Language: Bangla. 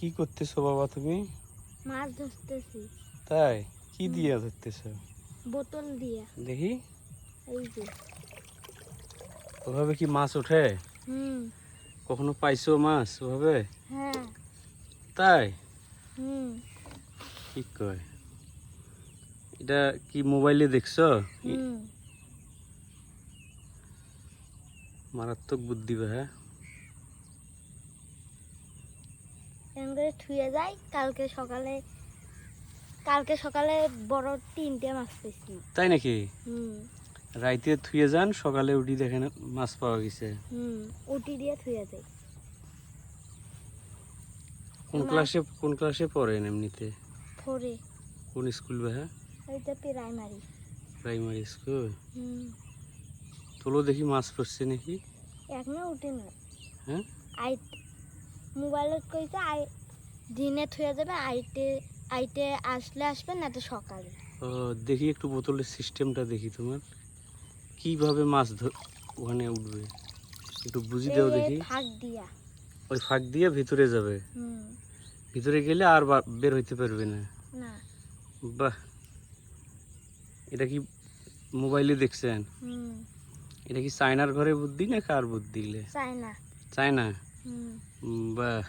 কি করতেছো বাবা তুমি? মাছ ধরতেছি। তাই? কি দিয়ে ধরতেছো? বোতল দিয়ে। দেখি এই যে। ওভাবে কি মাছ ওঠে? হুম। কখনো পাইছো মাছ ওভাবে? হ্যাঁ। তাই? হুম। কি কয়? এটা কি মোবাইলে দেখছো? হুম। মারাত্মক বুদ্ধি হ্যাঁ। এমন করে থুয়ে যাই। কালকে সকালে বড় 3টে মাছ পেয়েছি। তাই নাকি? হুম। রাইতে থুয়ে যান, সকালে উঠি দেখেন মাছ পাওয়া গেছে। হুম। উটি দিয়ে থুয়ে যাই। কোন ক্লাসে পড়েন এমনিতে? 4-এ। কোন স্কুল হ্যাঁ? এইটা প্রাইমারি। Primary school. হুম। তোলো দেখি মাছ পড়ছে নাকি? এখনো উঠে না। হ্যাঁ? মোবাইলত কইছে দিনে থুয়ে যাবে, আইতে আসলে আসবে, না তো সকালে। ও, দেখি একটু বোতলের সিস্টেমটা দেখি তোমার। কিভাবে মাছ ওখানে উঠবে একটু বুঝি দাও দেখি। ফাঁক দিয়া। ওই ফাঁক দিয়ে ভিতরে যাবে? হুম। ভিতরে গেলে আর বের হইতে পারবে না? না। বাহ, এটা কি মোবাইলে দেখছেন? হুম। এটা কি চায়নার ঘরে বুদ্ধি না কার বুদ্ধি? চাই না। চায়না? হুম। বাহ।